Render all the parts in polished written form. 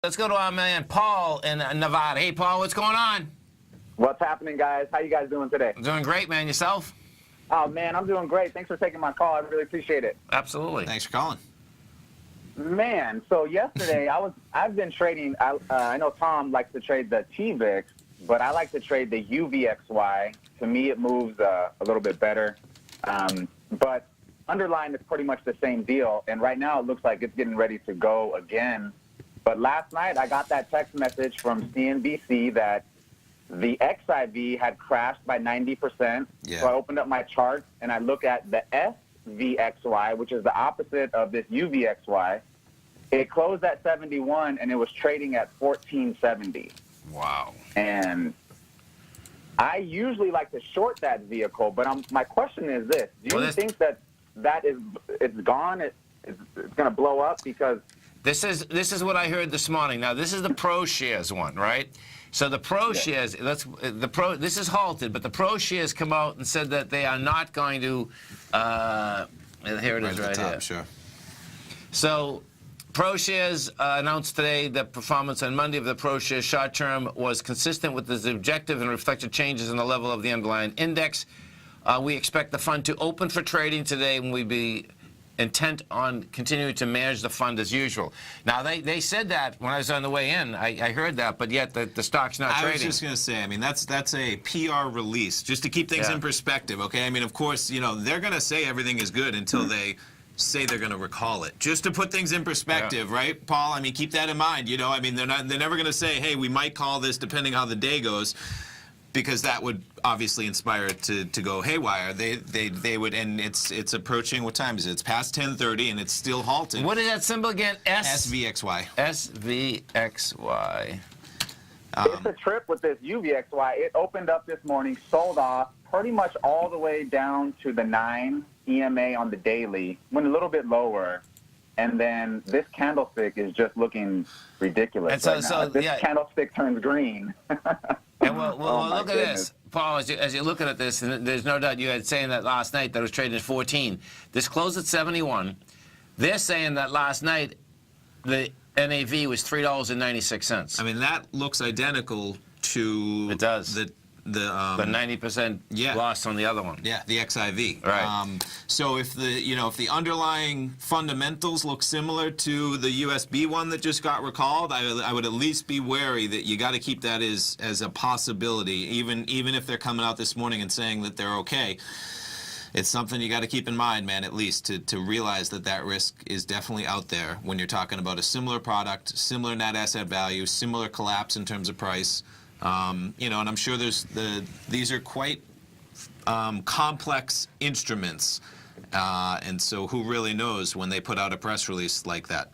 Let's go to our man Paul in Nevada. Hey, Paul, what's going on? What's happening, guys? How you guys doing today? I'm doing great, man. Yourself? Oh, man, I'm doing great. Thanks for taking my call. I really appreciate it. Absolutely. Thanks for calling. Man, so yesterday I've been trading. I know Tom likes to trade the TVIX, but I like to trade the UVXY. To me, it moves a little bit better. But underlying is pretty much the same deal. And right now it looks like it's getting ready to go again. But last night I got that text message from CNBC that the XIV had crashed by 90%. Yeah. So I opened up my chart and I look at the SVXY, which is the opposite of this UVXY. It closed at 71 and it was trading at 1470. Wow. And I usually like to short that vehicle, but my question is this: do you think that it's gone? It's going to blow up? Because this is what I heard this morning. Now this is the Pro Shares one, right? So the Pro Shares, this is halted, but the Pro Shares come out and said that they are not going to. Here it is, right top, here. Sure. So Pro Shares announced today that performance on Monday of the Pro Shares short term was consistent with its objective and reflected changes in the level of the underlying index. We expect the fund to open for trading today, and we'll be intent on continuing to manage the fund as usual. Now, they said that when I was on the way in. I heard that, but yet the stock's not trading. I was just going to say, I mean, that's a PR release, just to keep things in perspective, okay? I mean, of course, you know, they're going to say everything is good until they say they're going to recall it. Just to put things in perspective, right, Paul? I mean, keep that in mind, you know? I mean, they're never going to say, hey, we might call this depending how the day goes, because that would obviously inspire it to go haywire. They would, and it's approaching, what time is it? It's past 10:30 and it's still halted. What is that symbol again? SVXY. SVXY. It's a trip with this UVXY. It opened up this morning, sold off pretty much all the way down to the 9 EMA on the daily, went a little bit lower, and then this candlestick is just looking ridiculous. And so, right now. This candlestick turns green. And well, look at this, Paul, as you're looking at this, and there's no doubt you had saying that last night that it was trading at 14. This closed at 71. They're saying that last night the NAV was $3.96. I mean, that looks identical to it does. The 90% loss on the other one. Yeah, the XIV. Right. So if the underlying fundamentals look similar to the USB one that just got recalled, I would at least be wary that you got to keep that as a possibility, even if they're coming out this morning and saying that they're okay. It's something you got to keep in mind, man, at least to realize that risk is definitely out there when you're talking about a similar product, similar net asset value, similar collapse in terms of price. You know, and I'm sure these are quite complex instruments, and so who really knows when they put out a press release like that?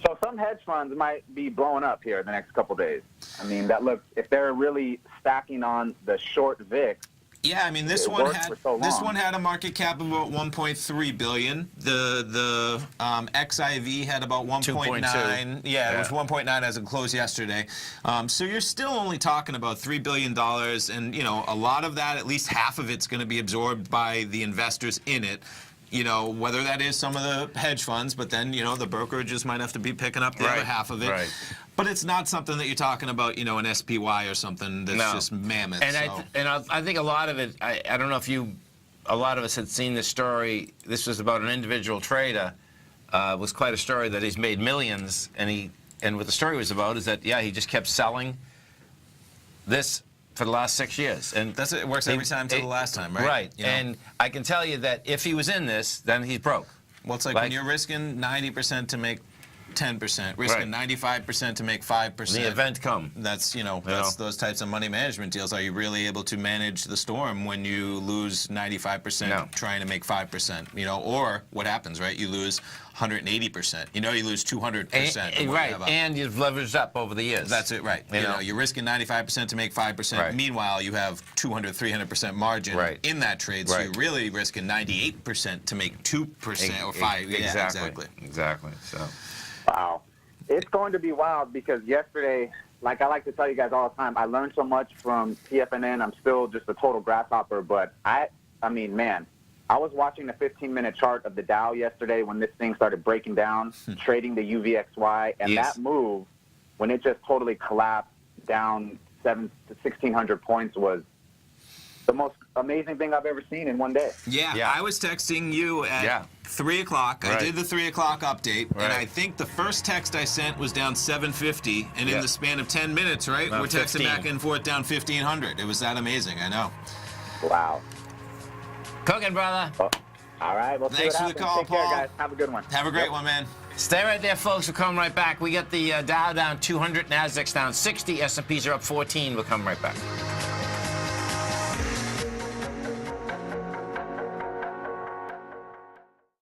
So some hedge funds might be blowing up here the next couple days. I mean, if they're really stacking on the short VIX. Yeah, I mean, this one had a market cap of about 1.3 billion. The XIV had about 1.9. Yeah, it was 1.9 as it closed yesterday. So you're still only talking about $3 billion, and you know, a lot of that, at least half of it's going to be absorbed by the investors in it. You know, whether that is some of the hedge funds, but then, you know, the brokerages might have to be picking up the other half of it. Right. But it's not something that you're talking about, you know, an SPY or something that's just mammoth. And I think a lot of it, I don't know if a lot of us had seen this story. This was about an individual trader. It was quite a story that he's made millions, and what the story was about is that, he just kept selling this for the last 6 years. And it works every time till the last time, right? Right. You know? And I can tell you that if he was in this, then he's broke. Well, it's like when you're risking 90% to make 10%, risking 95% to make 5%. The event come. That's, that's those types of money management deals. Are you really able to manage the storm when you lose 95% trying to make 5%? You know, or what happens, right? You lose 180%. You know, you lose 200%. Right, and you've leveraged up over the years. That's it, right. You know, you're risking 95% to make 5%. Right. Meanwhile, you have 200, 300% margin in that trade, so you're really risking 98% to make 2% or 5%. Exactly. So. Wow. It's going to be wild because yesterday, like I like to tell you guys all the time, I learned so much from TFNN. I'm still just a total grasshopper, but I mean, man, I was watching the 15-minute chart of the Dow yesterday when this thing started breaking down, trading the UVXY, and Yes. that move, when it just totally collapsed down 1,600 points, was the most amazing thing I've ever seen in one day. Yeah, I was texting you at 3 o'clock. I Right. did the 3 o'clock update, and Right. I think the first text I sent was down 750, and in the span of 10 minutes, right, About we're texting 15. back and forth down 1,500. It was that amazing, I know. Wow. Cooking, brother. Well, all right. Well, Thanks see for what the happens. call, Take care, Paul. guys. Have a good one. Have a great one, man. Stay right there, folks. We'll come right back. We got the Dow down 200, Nasdaq's down 60, S&Ps are up 14. We'll come right back.